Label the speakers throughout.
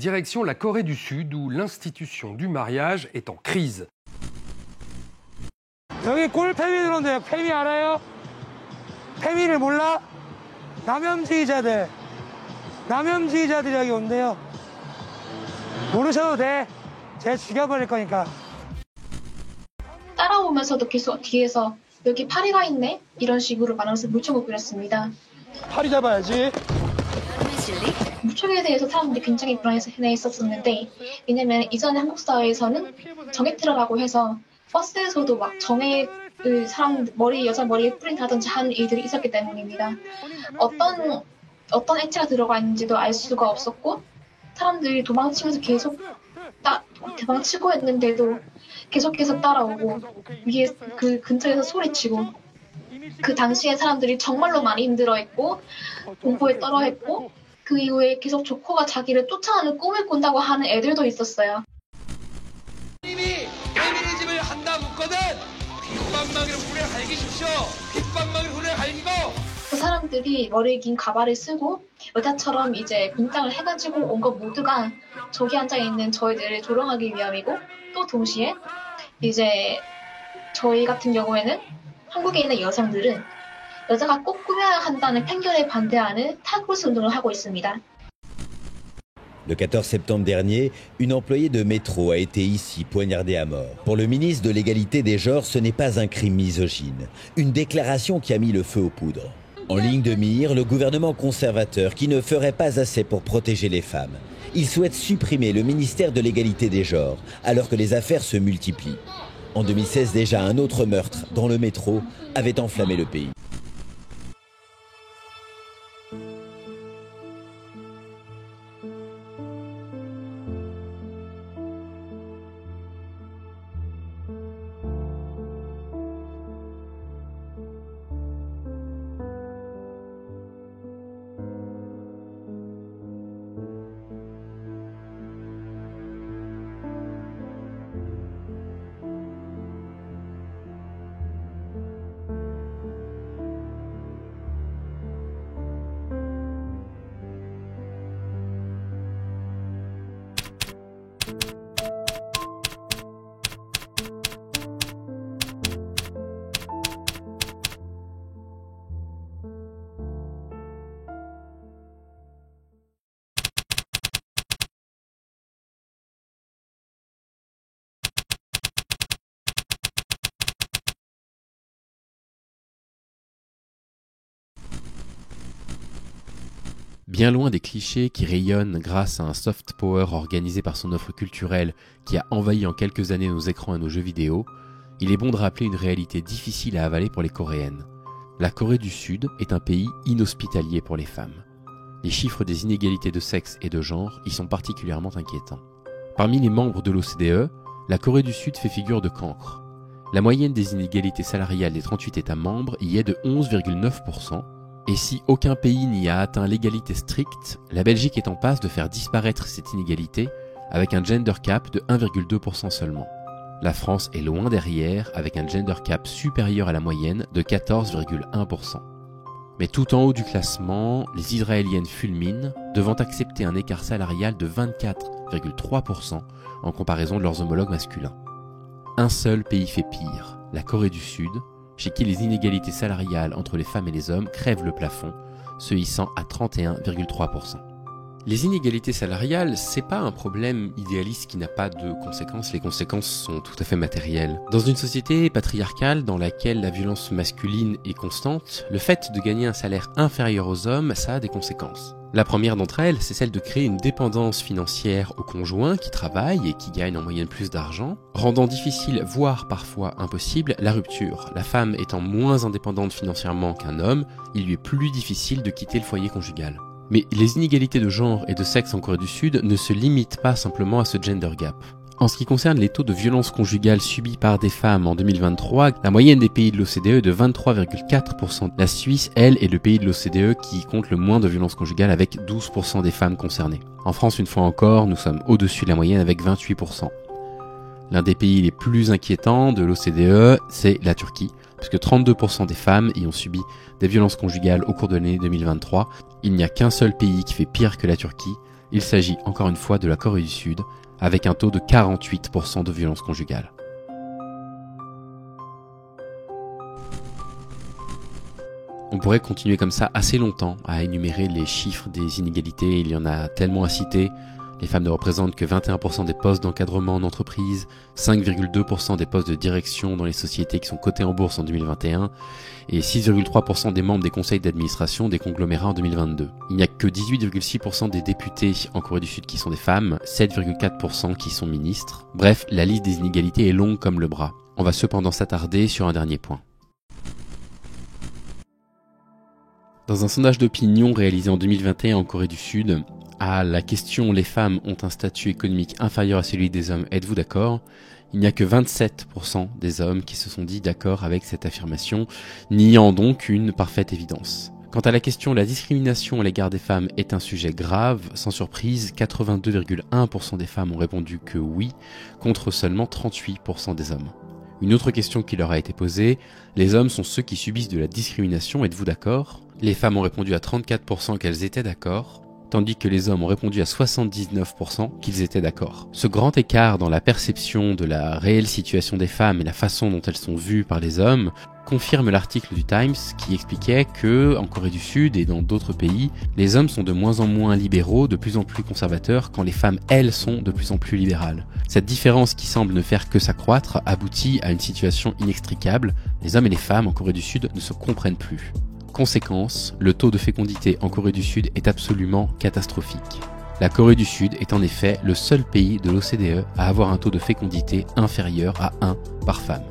Speaker 1: Direction la Corée du Sud où l'institution du mariage est en crise.
Speaker 2: 여기 꼴패미 들어온대요. 패미 알아요? 패미를 몰라? 남혐지의자들이 여기 온대요. 모르셔도 돼. 쟤 죽여버릴 거니까.
Speaker 3: 따라오면서도 계속 뒤에서 여기 파리가 있네? 이런 식으로 말하면서 물총을 뿌렸습니다.
Speaker 2: 파리 잡아야지.
Speaker 3: 물총에 대해서 사람들이 굉장히 불안해했었는데, 왜냐면 이전에 한국 사회에서는 정액 테러라고 해서 버스에서도 막 정액을 여자 머리에 뿌린다든지 하는 일들이 있었기 때문입니다. 어떤 액체가 들어가 있는지도 알 수가 없었고, 사람들이 도망치면서 계속 도망치고 했는데도 계속 따라오고, 위에 그 근처에서 소리치고, 그 당시에 사람들이 정말로 많이 힘들어했고, 공포에 떨어했고, 그 이후에 계속 조커가 자기를 쫓아가는 꿈을 꾼다고 하는 애들도 있었어요.
Speaker 4: 이미 페미니즘을 한다 묻거든 빗방망이로 후레 갈기십시오. 빗방망이로 후레 갈기고.
Speaker 3: 그 사람들이 머리에 긴 가발을 쓰고 여자처럼 이제 분장을 해가지고 온 것 모두가 저기 앉아있는 저희들을 조롱하기 위함이고, 또 동시에 이제 저희 같은 경우에는 한국에 있는 여성들은 여자가 꼭 꾸며야 한다는 편견에 반대하는 탈크로스 운동을 하고 있습니다.
Speaker 5: Le 14 septembre dernier, une employée de métro a été ici poignardée à mort. Pour le ministre de l'égalité des genres, ce n'est pas un crime misogyne. Une déclaration qui a mis le feu aux poudres. En ligne de mire, le gouvernement conservateur qui ne ferait pas assez pour protéger les femmes. Il souhaite supprimer le ministère de l'égalité des genres, alors que les affaires se multiplient. En 2016, déjà un autre meurtre, dans le métro, avait enflammé le pays.
Speaker 6: Bien loin des clichés qui rayonnent grâce à un soft power organisé par son offre culturelle qui a envahi en quelques années nos écrans et nos jeux vidéo, il est bon de rappeler une réalité difficile à avaler pour les Coréennes. La Corée du Sud est un pays inhospitalier pour les femmes. Les chiffres des inégalités de sexe et de genre y sont particulièrement inquiétants. Parmi les membres de l'OCDE, la Corée du Sud fait figure de cancre. La moyenne des inégalités salariales des 38 États membres y est de 11,9%, et si aucun pays n'y a atteint l'égalité stricte, la Belgique est en passe de faire disparaître cette inégalité avec un gender cap de 1,2% seulement. La France est loin derrière avec un gender cap supérieur à la moyenne de 14,1%. Mais tout en haut du classement, les Israéliennes fulminent, devant accepter un écart salarial de 24,3% en comparaison de leurs homologues masculins. Un seul pays fait pire, la Corée du Sud, chez qui les inégalités salariales entre les femmes et les hommes crèvent le plafond, se hissant à 31,3%. Les inégalités salariales, c'est pas un problème idéaliste qui n'a pas de conséquences, les conséquences sont tout à fait matérielles. Dans une société patriarcale dans laquelle la violence masculine est constante, le fait de gagner un salaire inférieur aux hommes, ça a des conséquences. La première d'entre elles, c'est celle de créer une dépendance financière au conjoint qui travaille et qui gagne en moyenne plus d'argent, rendant difficile, voire parfois impossible, la rupture. La femme étant moins indépendante financièrement qu'un homme, il lui est plus difficile de quitter le foyer conjugal. Mais les inégalités de genre et de sexe en Corée du Sud ne se limitent pas simplement à ce gender gap. En ce qui concerne les taux de violence conjugale subis par des femmes en 2023, la moyenne des pays de l'OCDE est de 23,4%. La Suisse, elle, est le pays de l'OCDE qui compte le moins de violences conjugales avec 12% des femmes concernées. En France, une fois encore, nous sommes au-dessus de la moyenne avec 28%. L'un des pays les plus inquiétants de l'OCDE, c'est la Turquie, puisque 32% des femmes y ont subi des violences conjugales au cours de l'année 2023. Il n'y a qu'un seul pays qui fait pire que la Turquie, Il s'agit encore une fois de la Corée du Sud, avec un taux de 48% de violence conjugale. On pourrait continuer comme ça assez longtemps à énumérer les chiffres des inégalités, il y en a tellement à citer. Les femmes ne représentent que 21% des postes d'encadrement en entreprise, 5,2% des postes de direction dans les sociétés qui sont cotées en bourse en 2021 et 6,3% des membres des conseils d'administration des conglomérats en 2022. Il n'y a que 18,6% des députés en Corée du Sud qui sont des femmes, 7,4% qui sont ministres. Bref, la liste des inégalités est longue comme le bras. On va cependant s'attarder sur un dernier point. Dans un sondage d'opinion réalisé en 2021 en Corée du Sud, à la question « Les femmes ont un statut économique inférieur à celui des hommes, êtes-vous d'accord ?», il n'y a que 27% des hommes qui se sont dit d'accord avec cette affirmation, niant donc une parfaite évidence. Quant à la question « La discrimination à l'égard des femmes est un sujet grave ?», sans surprise, 82,1% des femmes ont répondu que oui, contre seulement 38% des hommes. Une autre question qui leur a été posée, les hommes sont ceux qui subissent de la discrimination, êtes-vous d'accord ? Les femmes ont répondu à 34% qu'elles étaient d'accord, tandis que les hommes ont répondu à 79% qu'ils étaient d'accord. Ce grand écart dans la perception de la réelle situation des femmes et la façon dont elles sont vues par les hommes confirme l'article du Times qui expliquait que, en Corée du Sud et dans d'autres pays, les hommes sont de moins en moins libéraux, de plus en plus conservateurs, quand les femmes, elles, sont de plus en plus libérales. Cette différence qui semble ne faire que s'accroître aboutit à une situation inextricable. Les hommes et les femmes en Corée du Sud ne se comprennent plus. Conséquence, le taux de fécondité en Corée du Sud est absolument catastrophique. La Corée du Sud est en effet le seul pays de l'OCDE à avoir un taux de fécondité inférieur à 1 par femme.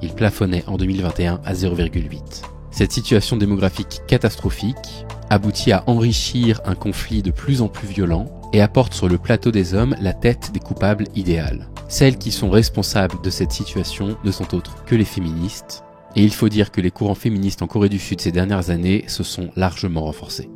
Speaker 6: Il plafonnait en 2021 à 0,8. Cette situation démographique catastrophique aboutit à enrichir un conflit de plus en plus violent et apporte sur le plateau des hommes la tête des coupables idéales. Celles qui sont responsables de cette situation ne sont autres que les féministes, et il faut dire que les courants féministes en Corée du Sud ces dernières années se sont largement renforcés.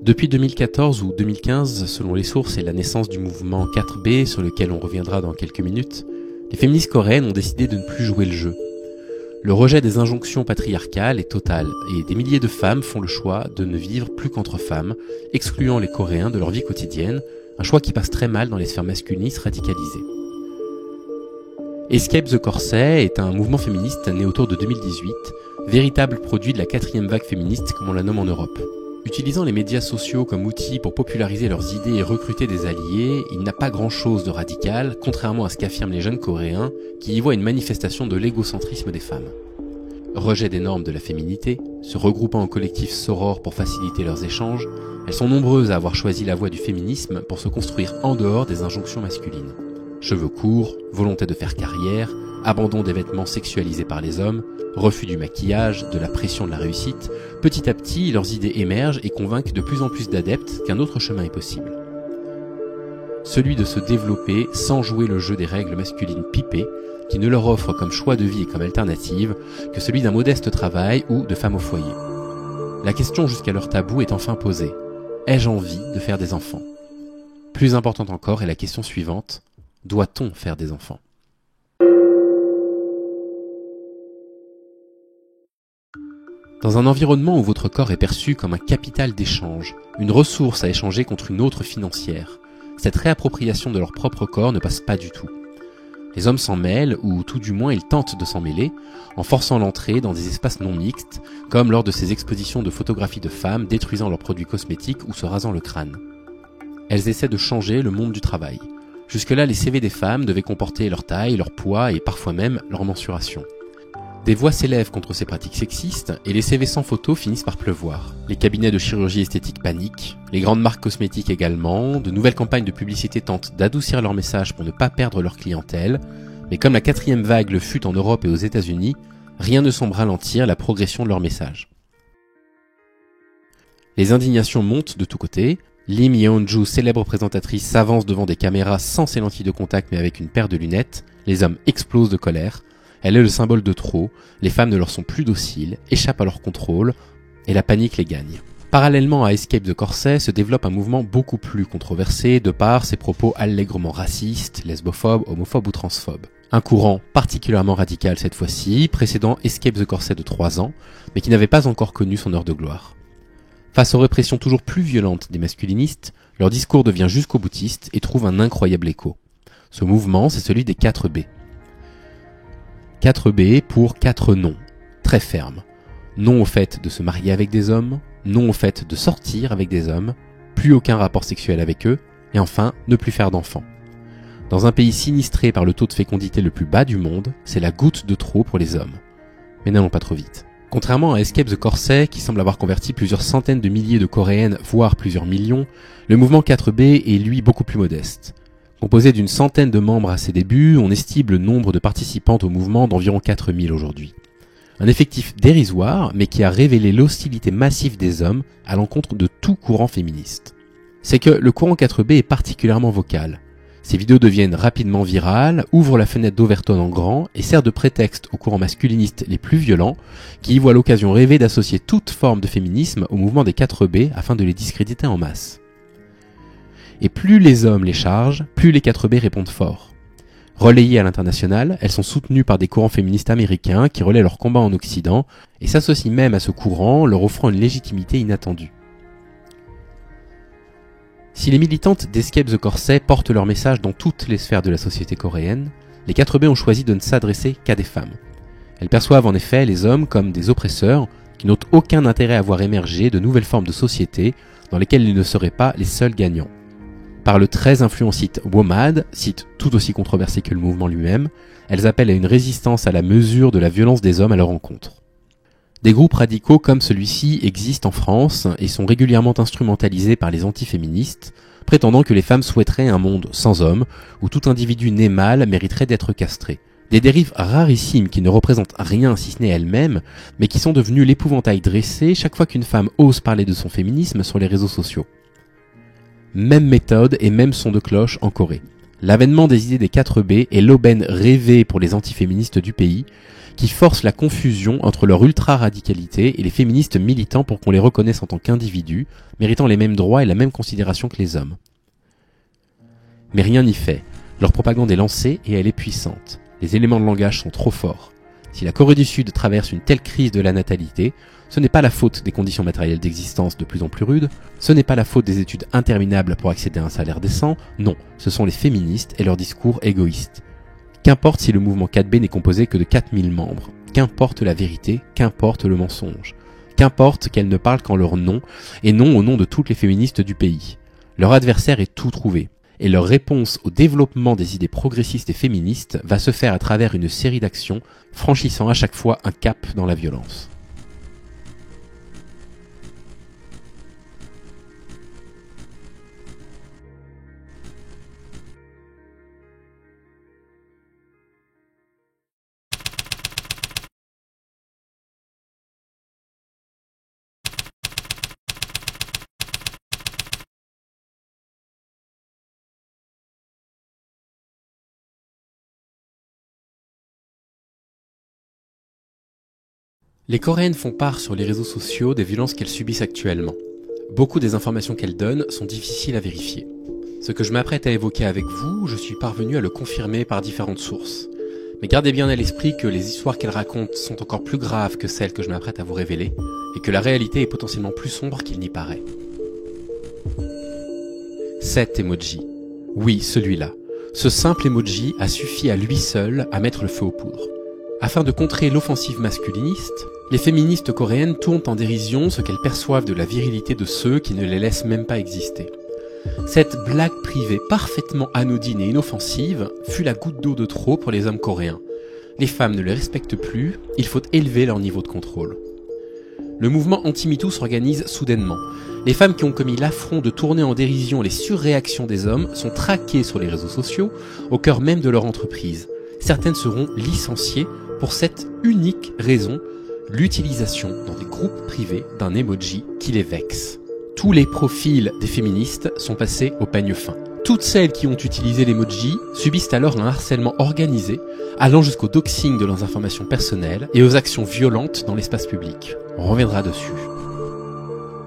Speaker 6: Depuis 2014 ou 2015, selon les sources et la naissance du mouvement 4B, sur lequel on reviendra dans quelques minutes, les féministes coréennes ont décidé de ne plus jouer le jeu. Le rejet des injonctions patriarcales est total, et des milliers de femmes font le choix de ne vivre plus qu'entre femmes, excluant les Coréens de leur vie quotidienne, un choix qui passe très mal dans les sphères masculinistes radicalisées. Escape the Corset est un mouvement féministe né autour de 2018, véritable produit de la 4e vague féministe comme on la nomme en Europe. Utilisant les médias sociaux comme outil pour populariser leurs idées et recruter des alliés, il n'a pas grand-chose de radical, contrairement à ce qu'affirment les jeunes Coréens, qui y voient une manifestation de l'égocentrisme des femmes. Rejet des normes de la féminité, se regroupant en collectifs sorores pour faciliter leurs échanges, elles sont nombreuses à avoir choisi la voie du féminisme pour se construire en dehors des injonctions masculines. Cheveux courts, volonté de faire carrière, abandon des vêtements sexualisés par les hommes, refus du maquillage, de la pression de la réussite, petit à petit, leurs idées émergent et convainquent de plus en plus d'adeptes qu'un autre chemin est possible. Celui de se développer sans jouer le jeu des règles masculines pipées, qui ne leur offrent comme choix de vie et comme alternative que celui d'un modeste travail ou de femme au foyer. La question jusqu'alors taboue est enfin posée. Ai-je envie de faire des enfants ? Plus importante encore est la question suivante. Doit-on faire des enfants ? Dans un environnement où votre corps est perçu comme un capital d'échange, une ressource à échanger contre une autre financière, cette réappropriation de leur propre corps ne passe pas du tout. Les hommes s'en mêlent, ou tout du moins ils tentent de s'en mêler, en forçant l'entrée dans des espaces non mixtes, comme lors de ces expositions de photographies de femmes détruisant leurs produits cosmétiques ou se rasant le crâne. Elles essaient de changer le monde du travail. Jusque-là, les CV des femmes devaient comporter leur taille, leur poids et parfois même leur mensuration. Des voix s'élèvent contre ces pratiques sexistes et les CV sans photo finissent par pleuvoir. Les cabinets de chirurgie esthétique paniquent, les grandes marques cosmétiques également, de nouvelles campagnes de publicité tentent d'adoucir leur message pour ne pas perdre leur clientèle, mais comme la 4e vague le fut en Europe et aux États-Unis, rien ne semble ralentir la progression de leur message. Les indignations montent de tous côtés. Lim Yeon-ju, célèbre présentatrice, s'avance devant des caméras sans ses lentilles de contact mais avec une paire de lunettes. Les hommes explosent de colère. Elle est le symbole de trop, les femmes ne leur sont plus dociles, échappent à leur contrôle, et la panique les gagne. Parallèlement à Escape the Corset se développe un mouvement beaucoup plus controversé de par ses propos allègrement racistes, lesbophobes, homophobes ou transphobes. Un courant particulièrement radical cette fois-ci, précédant Escape the Corset de 3 ans, mais qui n'avait pas encore connu son heure de gloire. Face aux répressions toujours plus violentes des masculinistes, leur discours devient jusqu'au boutiste et trouve un incroyable écho. Ce mouvement, c'est celui des 4B. 4B pour 4 non, très fermes. Non au fait de se marier avec des hommes, non au fait de sortir avec des hommes, plus aucun rapport sexuel avec eux, et enfin, ne plus faire d'enfants. Dans un pays sinistré par le taux de fécondité le plus bas du monde, c'est la goutte de trop pour les hommes. Mais n'allons pas trop vite. Contrairement à Escape the Corset, qui semble avoir converti plusieurs centaines de milliers de Coréennes, voire plusieurs millions, le mouvement 4B est lui beaucoup plus modeste. Composé d'une centaine de membres à ses débuts, on estime le nombre de participantes au mouvement d'environ 4000 aujourd'hui. Un effectif dérisoire, mais qui a révélé l'hostilité massive des hommes à l'encontre de tout courant féministe. C'est que le courant 4B est particulièrement vocal. Ces vidéos deviennent rapidement virales, ouvrent la fenêtre d'Overton en grand et servent de prétexte aux courants masculinistes les plus violents qui y voient l'occasion rêvée d'associer toute forme de féminisme au mouvement des 4B afin de les discréditer en masse. Et plus les hommes les chargent, plus les 4B répondent fort. Relayées à l'international, elles sont soutenues par des courants féministes américains qui relaient leur combat en Occident et s'associent même à ce courant, leur offrant une légitimité inattendue. Si les militantes d'Escape the Corset portent leur message dans toutes les sphères de la société coréenne, les 4B ont choisi de ne s'adresser qu'à des femmes. Elles perçoivent en effet les hommes comme des oppresseurs qui n'ont aucun intérêt à voir émerger de nouvelles formes de société dans lesquelles ils ne seraient pas les seuls gagnants. Par le très influent site WOMAD, site tout aussi controversé que le mouvement lui-même, elles appellent à une résistance à la mesure de la violence des hommes à leur encontre. Des groupes radicaux comme celui-ci existent en France et sont régulièrement instrumentalisés par les antiféministes, prétendant que les femmes souhaiteraient un monde sans hommes, où tout individu né mâle mériterait d'être castré. Des dérives rarissimes qui ne représentent rien si ce n'est elles-mêmes, mais qui sont devenues l'épouvantail dressé chaque fois qu'une femme ose parler de son féminisme sur les réseaux sociaux. Même méthode et même son de cloche en Corée. L'avènement des idées des 4B est l'aubaine rêvée pour les antiféministes du pays, qui forcent la confusion entre leur ultra-radicalité et les féministes militants pour qu'on les reconnaisse en tant qu'individus, méritant les mêmes droits et la même considération que les hommes. Mais rien n'y fait. Leur propagande est lancée et elle est puissante. Les éléments de langage sont trop forts. Si la Corée du Sud traverse une telle crise de la natalité, ce n'est pas la faute des conditions matérielles d'existence de plus en plus rudes, ce n'est pas la faute des études interminables pour accéder à un salaire décent, non, ce sont les féministes et leurs discours égoïstes. Qu'importe si le mouvement 4B n'est composé que de 4000 membres, qu'importe la vérité, qu'importe le mensonge, qu'importe qu'elles ne parlent qu'en leur nom, et non au nom de toutes les féministes du pays. Leur adversaire est tout trouvé, et leur réponse au développement des idées progressistes et féministes va se faire à travers une série d'actions, franchissant à chaque fois un cap dans la violence. Les Coréennes font part sur les réseaux sociaux des violences qu'elles subissent actuellement. Beaucoup des informations qu'elles donnent sont difficiles à vérifier. Ce que je m'apprête à évoquer avec vous, je suis parvenu à le confirmer par différentes sources. Mais gardez bien à l'esprit que les histoires qu'elles racontent sont encore plus graves que celles que je m'apprête à vous révéler, et que la réalité est potentiellement plus sombre qu'il n'y paraît. Cet emoji. Oui, celui-là. Ce simple emoji a suffi à lui seul à mettre le feu aux poudres. Afin de contrer l'offensive masculiniste, les féministes coréennes tournent en dérision ce qu'elles perçoivent de la virilité de ceux qui ne les laissent même pas exister. Cette blague privée parfaitement anodine et inoffensive fut la goutte d'eau de trop pour les hommes coréens. Les femmes ne les respectent plus, il faut élever leur niveau de contrôle. Le mouvement anti-MeToo s'organise soudainement. Les femmes qui ont commis l'affront de tourner en dérision les surréactions des hommes sont traquées sur les réseaux sociaux, au cœur même de leur entreprise. Certaines seront licenciées pour cette unique raison, l'utilisation dans des groupes privés d'un emoji qui les vexe. Tous les profils des féministes sont passés au peigne fin. Toutes celles qui ont utilisé l'emoji subissent alors un harcèlement organisé, allant jusqu'au doxing de leurs informations personnelles et aux actions violentes dans l'espace public. On reviendra dessus.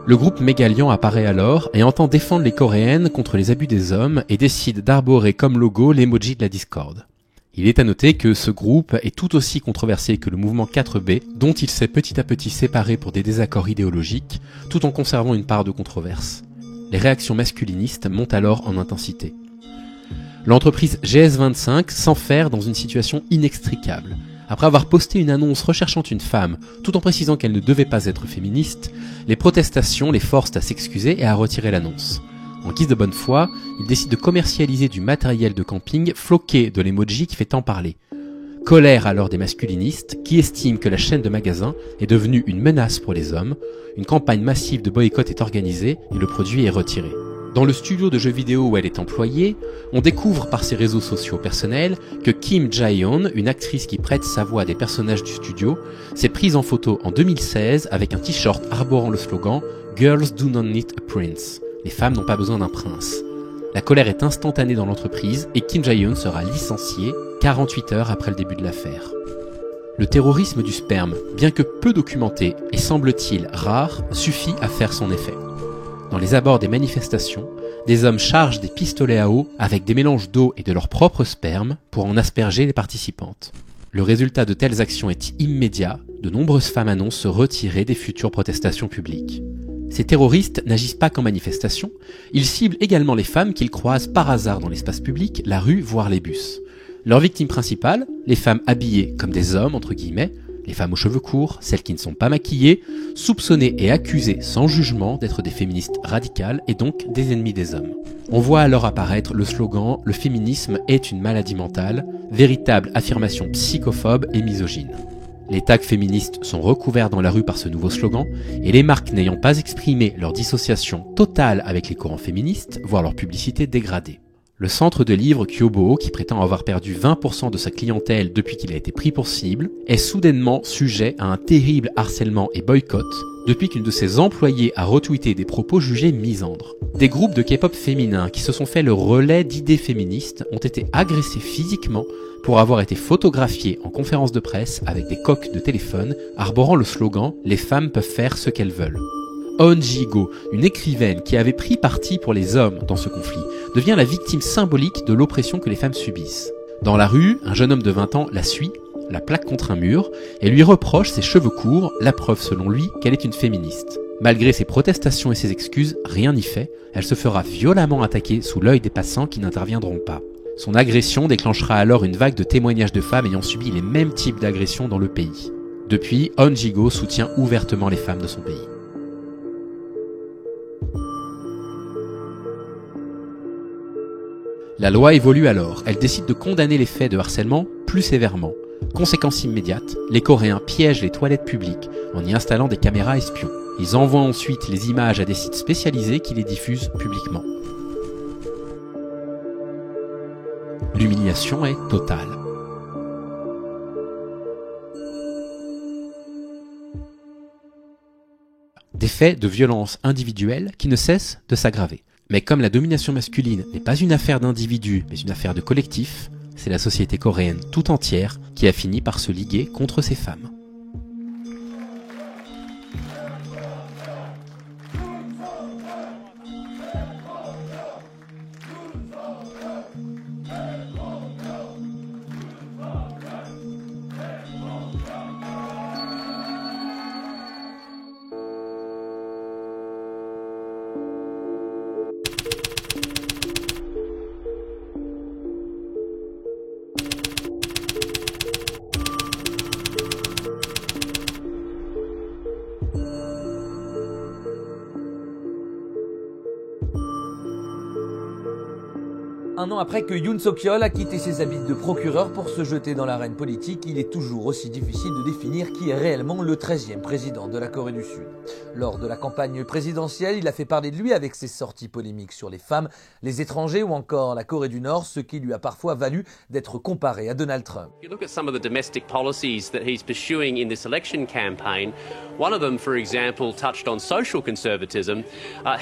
Speaker 6: Le groupe Megalian apparaît alors et entend défendre les Coréennes contre les abus des hommes et décide d'arborer comme logo l'emoji de la discorde. Il est à noter que ce groupe est tout aussi controversé que le mouvement 4B, dont il s'est petit à petit séparé pour des désaccords idéologiques, tout en conservant une part de controverse. Les réactions masculinistes montent alors en intensité. L'entreprise GS25 s'enferre dans une situation inextricable. Après avoir posté une annonce recherchant une femme, tout en précisant qu'elle ne devait pas être féministe, les protestations les forcent à s'excuser et à retirer l'annonce. En guise de bonne foi, ils décident de commercialiser du matériel de camping floqué de l'emoji qui fait tant parler. Colère alors des masculinistes qui estiment que la chaîne de magasins est devenue une menace pour les hommes, une campagne massive de boycott est organisée et le produit est retiré. Dans le studio de jeux vidéo où elle est employée, on découvre par ses réseaux sociaux personnels que Kim Jae-yeon, une actrice qui prête sa voix à des personnages du studio, s'est prise en photo en 2016 avec un t-shirt arborant le slogan « Girls do not need a prince ». Les femmes n'ont pas besoin d'un prince. La colère est instantanée dans l'entreprise et Kim Jae-yeon sera licencié 48 heures après le début de l'affaire. Le terrorisme du sperme, bien que peu documenté et semble-t-il rare, suffit à faire son effet. Dans les abords des manifestations, des hommes chargent des pistolets à eau avec des mélanges d'eau et de leur propre sperme pour en asperger les participantes. Le résultat de telles actions est immédiat, de nombreuses femmes annoncent se retirer des futures protestations publiques. Ces terroristes n'agissent pas qu'en manifestation, ils ciblent également les femmes qu'ils croisent par hasard dans l'espace public, la rue, voire les bus. Leurs victimes principales, les femmes habillées comme des hommes, entre guillemets, les femmes aux cheveux courts, celles qui ne sont pas maquillées, soupçonnées et accusées sans jugement d'être des féministes radicales et donc des ennemis des hommes. On voit alors apparaître le slogan « Le féminisme est une maladie mentale », véritable affirmation psychophobe et misogyne. Les tags féministes sont recouverts dans la rue par ce nouveau slogan, et les marques n'ayant pas exprimé leur dissociation totale avec les courants féministes, voient leur publicité dégradée. Le centre de livres Kyobo, qui prétend avoir perdu 20% de sa clientèle depuis qu'il a été pris pour cible, est soudainement sujet à un terrible harcèlement et boycott depuis qu'une de ses employées a retweeté des propos jugés misandres. Des groupes de K-pop féminins qui se sont fait le relais d'idées féministes ont été agressés physiquement pour avoir été photographiés en conférence de presse avec des coques de téléphone arborant le slogan « Les femmes peuvent faire ce qu'elles veulent ». On Ji-go, une écrivaine qui avait pris parti pour les hommes dans ce conflit, devient la victime symbolique de l'oppression que les femmes subissent. Dans la rue, un jeune homme de 20 ans la suit, la plaque contre un mur, et lui reproche ses cheveux courts, la preuve selon lui qu'elle est une féministe. Malgré ses protestations et ses excuses, rien n'y fait, elle se fera violemment attaquer sous l'œil des passants qui n'interviendront pas. Son agression déclenchera alors une vague de témoignages de femmes ayant subi les mêmes types d'agressions dans le pays. Depuis, On Ji-go soutient ouvertement les femmes de son pays. La loi évolue alors, elle décide de condamner les faits de harcèlement plus sévèrement. Conséquence immédiate, les Coréens piègent les toilettes publiques en y installant des caméras espions. Ils envoient ensuite les images à des sites spécialisés qui les diffusent publiquement. L'humiliation est totale. Des faits de violence individuelle qui ne cessent de s'aggraver. Mais comme la domination masculine n'est pas une affaire d'individus, mais une affaire de collectif, c'est la société coréenne tout entière qui a fini par se liguer contre ces femmes.
Speaker 7: Un an après que Yoon Suk-yeol a quitté ses habits de procureur pour se jeter dans l'arène politique, il est toujours aussi difficile de définir qui est réellement le 13e président de la Corée du Sud. Lors de la campagne présidentielle, il a fait parler de lui avec ses sorties polémiques sur les femmes, les étrangers ou encore la Corée du Nord, ce qui lui a parfois valu d'être comparé à Donald Trump.
Speaker 8: You look at some of the domestic policies that he's pursuing in this election campaign. One of them, for example, touched on social conservatism.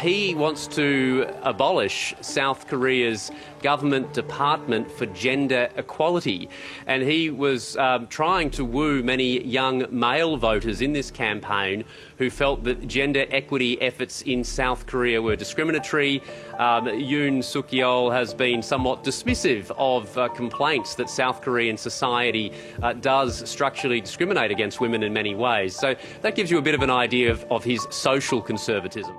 Speaker 8: He wants to abolish South Korea's government government department for gender equality. And he was trying to woo many young male voters in this campaign who felt that gender equity efforts in South Korea were discriminatory. Yoon Suk-yeol has been somewhat dismissive of complaints that South Korean society does structurally discriminate against women in many ways. So that gives you a bit of an idea of his social conservatism.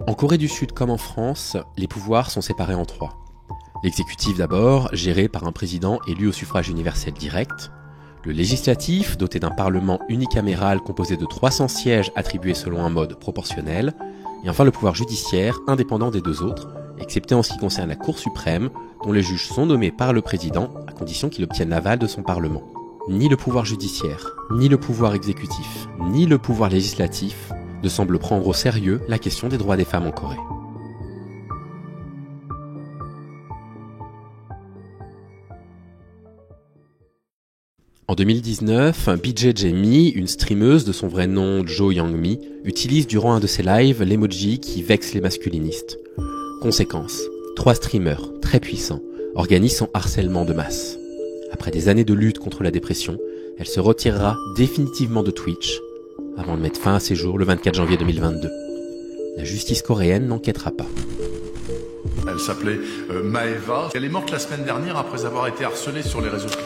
Speaker 6: En Corée du Sud comme en France, les pouvoirs sont séparés en trois. L'exécutif d'abord, géré par un président élu au suffrage universel direct. Le législatif, doté d'un parlement unicaméral composé de 300 sièges attribués selon un mode proportionnel. Et enfin le pouvoir judiciaire, indépendant des deux autres, excepté en ce qui concerne la Cour suprême, dont les juges sont nommés par le président, à condition qu'il obtienne l'aval de son parlement. Ni le pouvoir judiciaire, ni le pouvoir exécutif, ni le pouvoir législatif ne semblent prendre au sérieux la question des droits des femmes en Corée. En 2019, BJ Jamie, une streameuse de son vrai nom Jo Young-mi, utilise durant un de ses lives l'emoji qui vexe les masculinistes. Conséquence, 3 streamers, très puissants, organisent son harcèlement de masse. Après des années de lutte contre la dépression, elle se retirera définitivement de Twitch, avant de mettre fin à ses jours le 24 janvier 2022. La justice coréenne n'enquêtera pas.
Speaker 9: Elle s'appelait Maeva. Elle est morte la semaine dernière après avoir été harcelée sur les réseaux sociaux.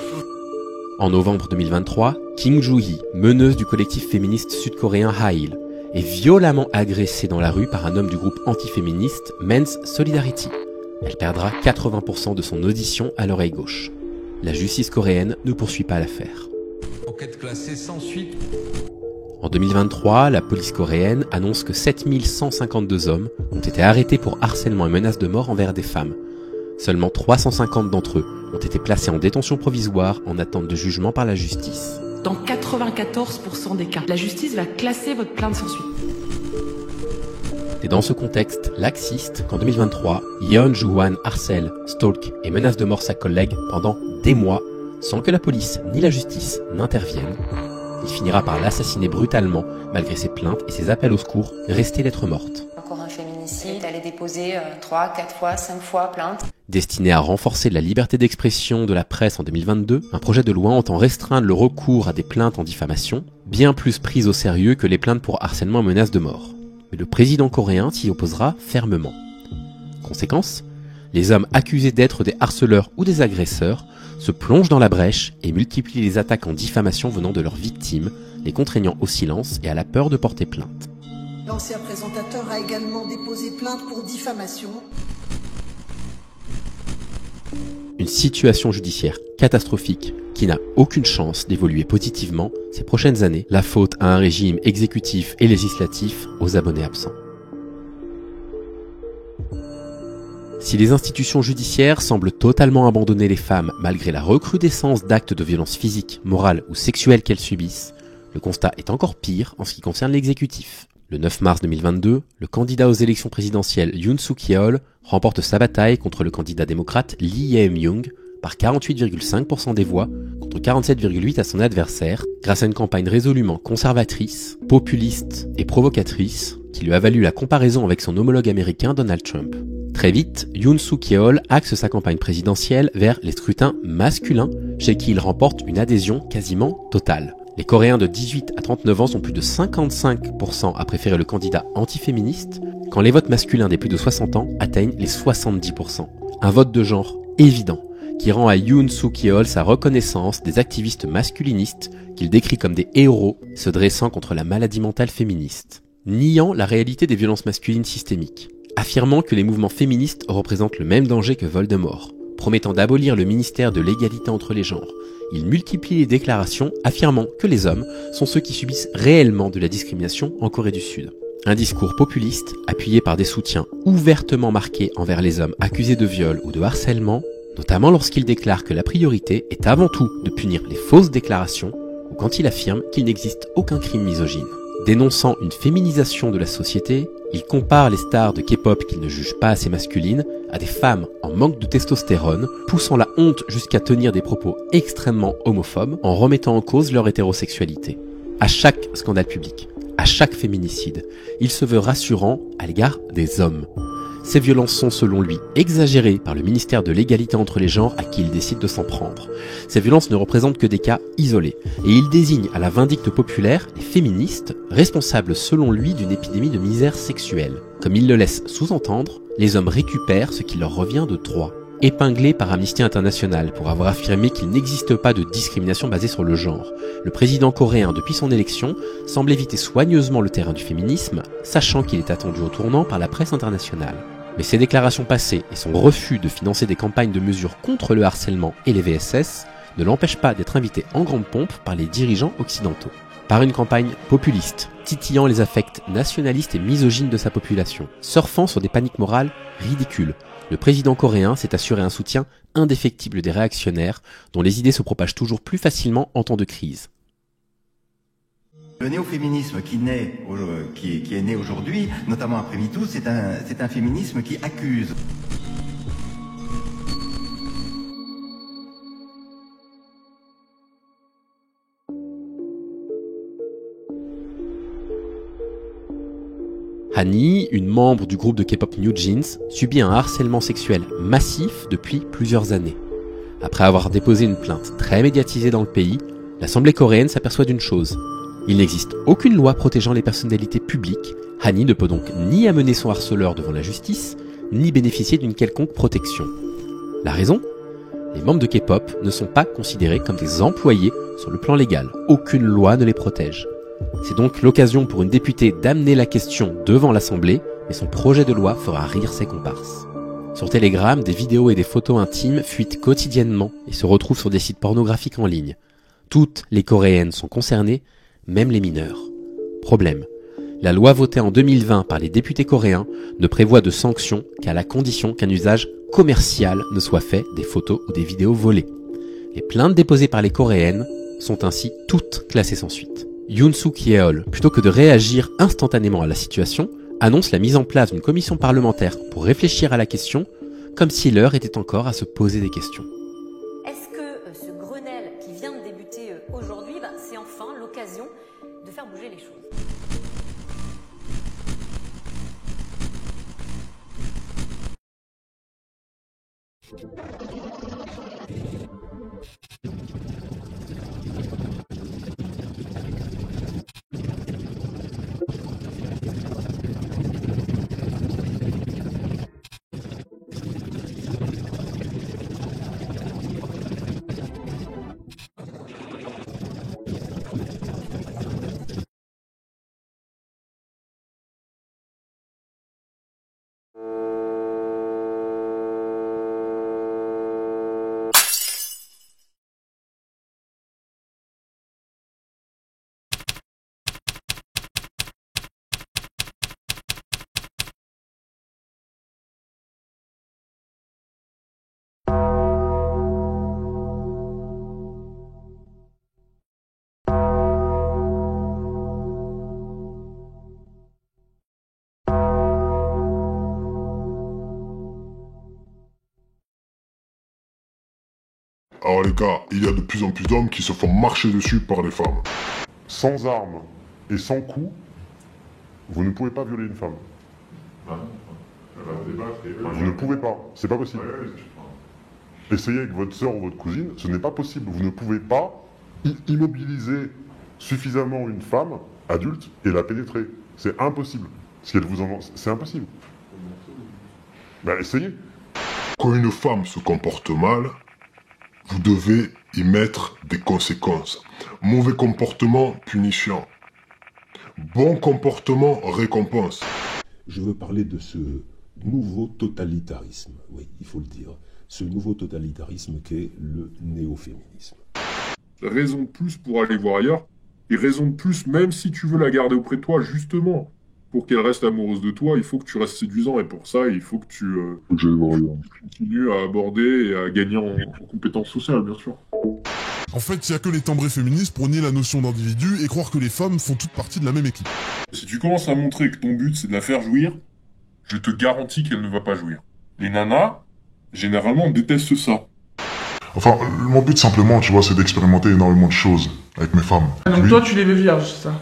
Speaker 6: En novembre 2023, Kim Joo-hee, meneuse du collectif féministe sud-coréen Hail, est violemment agressée dans la rue par un homme du groupe antiféministe Men's Solidarity. Elle perdra 80% de son audition à l'oreille gauche. La justice coréenne ne poursuit pas l'affaire.
Speaker 4: Enquête classée sans suite.
Speaker 6: En 2023, la police coréenne annonce que 7152 hommes ont été arrêtés pour harcèlement et menaces de mort envers des femmes. Seulement 350 d'entre eux ont été placés en détention provisoire en attente de jugement par la justice.
Speaker 10: Dans 94% des cas, la justice va classer votre plainte sans suite.
Speaker 6: C'est dans ce contexte laxiste qu'en 2023, Yeon Joo-hwan harcèle, stalk et menace de mort sa collègue pendant des mois sans que la police ni la justice n'interviennent. Il finira par l'assassiner brutalement, malgré ses plaintes et ses appels au secours restés lettre morte.
Speaker 11: Encore un féminicide, elle est déposée 3, 4 fois, 5 fois plainte.
Speaker 6: Destiné à renforcer la liberté d'expression de la presse en 2022, un projet de loi entend restreindre le recours à des plaintes en diffamation, bien plus prises au sérieux que les plaintes pour harcèlement et menaces de mort. Mais le président coréen s'y opposera fermement. Conséquence, les hommes accusés d'être des harceleurs ou des agresseurs se plongent dans la brèche et multiplient les attaques en diffamation venant de leurs victimes, les contraignant au silence et à la peur de porter plainte.
Speaker 12: L'ancien présentateur a également déposé plainte pour diffamation.
Speaker 6: Une situation judiciaire catastrophique qui n'a aucune chance d'évoluer positivement ces prochaines années, la faute à un régime exécutif et législatif aux abonnés absents. Si les institutions judiciaires semblent totalement abandonner les femmes malgré la recrudescence d'actes de violence physique, morale ou sexuelle qu'elles subissent, le constat est encore pire en ce qui concerne l'exécutif. Le 9 mars 2022, le candidat aux élections présidentielles Yoon Suk-yeol remporte sa bataille contre le candidat démocrate Lee Jae-myung par 48,5% des voix contre 47,8% à son adversaire, grâce à une campagne résolument conservatrice, populiste et provocatrice qui lui a valu la comparaison avec son homologue américain Donald Trump. Très vite, Yoon Suk-yeol axe sa campagne présidentielle vers les scrutins masculins, chez qui il remporte une adhésion quasiment totale. Les Coréens de 18 à 39 ans sont plus de 55% à préférer le candidat antiféministe, quand les votes masculins des plus de 60 ans atteignent les 70%. Un vote de genre évident, qui rend à Yoon Suk-yeol sa reconnaissance des activistes masculinistes qu'il décrit comme des héros se dressant contre la maladie mentale féministe. Niant la réalité des violences masculines systémiques, affirmant que les mouvements féministes représentent le même danger que Voldemort, promettant d'abolir le ministère de l'égalité entre les genres, il multiplie les déclarations affirmant que les hommes sont ceux qui subissent réellement de la discrimination en Corée du Sud. Un discours populiste, appuyé par des soutiens ouvertement marqués envers les hommes accusés de viol ou de harcèlement, notamment lorsqu'il déclare que la priorité est avant tout de punir les fausses déclarations, ou quand il affirme qu'il n'existe aucun crime misogyne. Dénonçant une féminisation de la société, il compare les stars de K-pop qu'il ne juge pas assez masculines à des femmes en manque de testostérone, poussant la honte jusqu'à tenir des propos extrêmement homophobes en remettant en cause leur hétérosexualité. À chaque scandale public, à chaque féminicide, il se veut rassurant à l'égard des hommes. Ces violences sont, selon lui, exagérées par le ministère de l'égalité entre les genres à qui il décide de s'en prendre. Ces violences ne représentent que des cas isolés, et il désigne à la vindicte populaire les féministes, responsables selon lui d'une épidémie de misère sexuelle. Comme il le laisse sous-entendre, les hommes récupèrent ce qui leur revient de droit. Épinglé par Amnesty International pour avoir affirmé qu'il n'existe pas de discrimination basée sur le genre, le président coréen, depuis son élection, semble éviter soigneusement le terrain du féminisme, sachant qu'il est attendu au tournant par la presse internationale. Mais ses déclarations passées et son refus de financer des campagnes de mesures contre le harcèlement et les VSS ne l'empêchent pas d'être invité en grande pompe par les dirigeants occidentaux. Par une campagne populiste, titillant les affects nationalistes et misogynes de sa population, surfant sur des paniques morales ridicules, le président coréen s'est assuré un soutien indéfectible des réactionnaires, dont les idées se propagent toujours plus facilement en temps de crise.
Speaker 13: Le néo-féminisme qui est né aujourd'hui, notamment après MeToo, c'est un féminisme qui accuse.
Speaker 6: Hani, une membre du groupe de K-pop New Jeans, subit un harcèlement sexuel massif depuis plusieurs années. Après avoir déposé une plainte très médiatisée dans le pays, l'Assemblée coréenne s'aperçoit d'une chose. Il n'existe aucune loi protégeant les personnalités publiques. Hani ne peut donc ni amener son harceleur devant la justice, ni bénéficier d'une quelconque protection. La raison ? Les membres de K-pop ne sont pas considérés comme des employés sur le plan légal. Aucune loi ne les protège. C'est donc l'occasion pour une députée d'amener la question devant l'Assemblée, mais son projet de loi fera rire ses comparses. Sur Telegram, des vidéos et des photos intimes fuitent quotidiennement et se retrouvent sur des sites pornographiques en ligne. Toutes les Coréennes sont concernées, même les mineurs. Problème. La loi votée en 2020 par les députés coréens ne prévoit de sanctions qu'à la condition qu'un usage commercial ne soit fait des photos ou des vidéos volées. Les plaintes déposées par les Coréennes sont ainsi toutes classées sans suite. Yoon Suk-yeol, plutôt que de réagir instantanément à la situation, annonce la mise en place d'une commission parlementaire pour réfléchir à la question, comme si l'heure était encore à se poser des questions.
Speaker 14: Est-ce que ce Grenelle qui vient de débuter aujourd'hui, c'est enfin l'occasion de faire bouger les choses ?
Speaker 15: Alors les gars, il y a de plus en plus d'hommes qui se font marcher dessus par les femmes. Sans armes et sans coups, vous ne pouvez pas violer une femme. Vous ne pouvez pas, c'est pas possible. Essayez avec votre soeur ou votre cousine, ce n'est pas possible. Vous ne pouvez pas immobiliser suffisamment une femme adulte et la pénétrer. C'est impossible. Si elle vous en... C'est impossible. Ben essayez. Quand une femme se comporte mal, vous devez y mettre des conséquences. Mauvais comportement, punition. Bon comportement, récompense.
Speaker 16: Je veux parler de ce nouveau totalitarisme, oui, il faut le dire. Ce nouveau totalitarisme qu'est le néo-féminisme.
Speaker 15: Raison de plus pour aller voir ailleurs, et raison de plus même si tu veux la garder auprès de toi, justement. Pour qu'elle reste amoureuse de toi, il faut que tu restes séduisant, et pour ça, il faut que tu continues à aborder et à gagner en compétences sociales, bien sûr.
Speaker 17: En fait, il n'y a que les timbrés féministes pour nier la notion d'individu et croire que les femmes font toutes partie de la même équipe.
Speaker 15: Si tu commences à montrer que ton but c'est de la faire jouir, je te garantis qu'elle ne va pas jouir. Les nanas, généralement, détestent ça.
Speaker 17: Enfin, mon but simplement, tu vois, c'est d'expérimenter énormément de choses avec mes femmes.
Speaker 18: Donc toi, tu les veux vierges, ça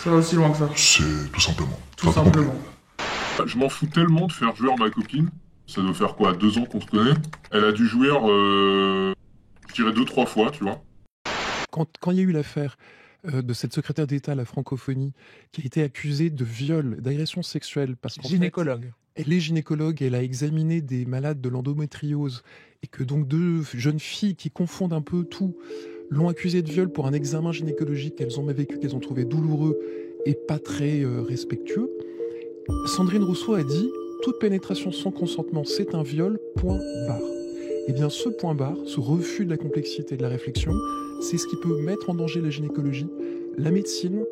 Speaker 18: va aussi loin que ça.
Speaker 17: C'est tout simplement.
Speaker 18: Tout simplement. Je m'en fous tellement de faire jouir ma copine. Ça doit faire quoi, 2 ans qu'on se connaît. Elle a dû jouir, je dirais 2-3 fois, tu vois.
Speaker 19: Quand il y a eu l'affaire de cette secrétaire d'État à la francophonie qui a été accusée de viol, d'agression sexuelle, parce qu'en
Speaker 2: Gynécologue.
Speaker 19: fait, elle est gynécologue, elle a examiné des malades de l'endométriose, et que donc 2 jeunes filles qui confondent un peu tout l'ont accusée de viol pour un examen gynécologique qu'elles ont vécu, qu'elles ont trouvé douloureux et pas très respectueux. Sandrine Rousseau a dit « Toute pénétration sans consentement, c'est un viol, point barre ». Eh bien, ce point barre, ce refus de la complexité de la réflexion, c'est ce qui peut mettre en danger la gynécologie, la médecine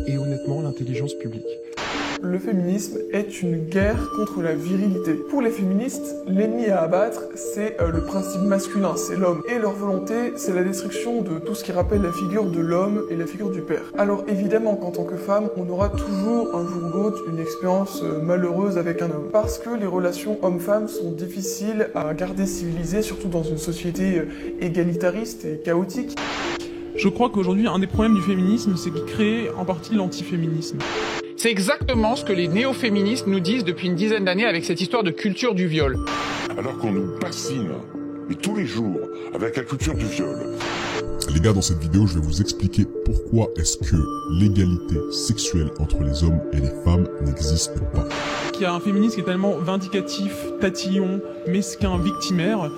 Speaker 19: et honnêtement l'intelligence publique.
Speaker 20: Le féminisme est une guerre contre la virilité. Pour les féministes, l'ennemi à abattre, c'est le principe masculin, c'est l'homme. Et leur volonté, c'est la destruction de tout ce qui rappelle la figure de l'homme et la figure du père. Alors évidemment qu'en tant que femme, on aura toujours un jour ou l'autre une expérience malheureuse avec un homme. Parce que les relations hommes-femmes sont difficiles à garder civilisées, surtout dans une société égalitariste et chaotique.
Speaker 21: Je crois qu'aujourd'hui, un des problèmes du féminisme, c'est qu'il crée en partie l'antiféminisme.
Speaker 22: C'est exactement ce que les néo-féministes nous disent depuis une dizaine d'années avec cette histoire de culture du viol.
Speaker 17: Alors qu'on nous bassine, mais tous les jours, avec la culture du viol. Les gars, dans cette vidéo, je vais vous expliquer pourquoi est-ce que l'égalité sexuelle entre les hommes et les femmes n'existe pas.
Speaker 21: Il y a un féminisme qui est tellement vindicatif, tatillon, mesquin, victimaire.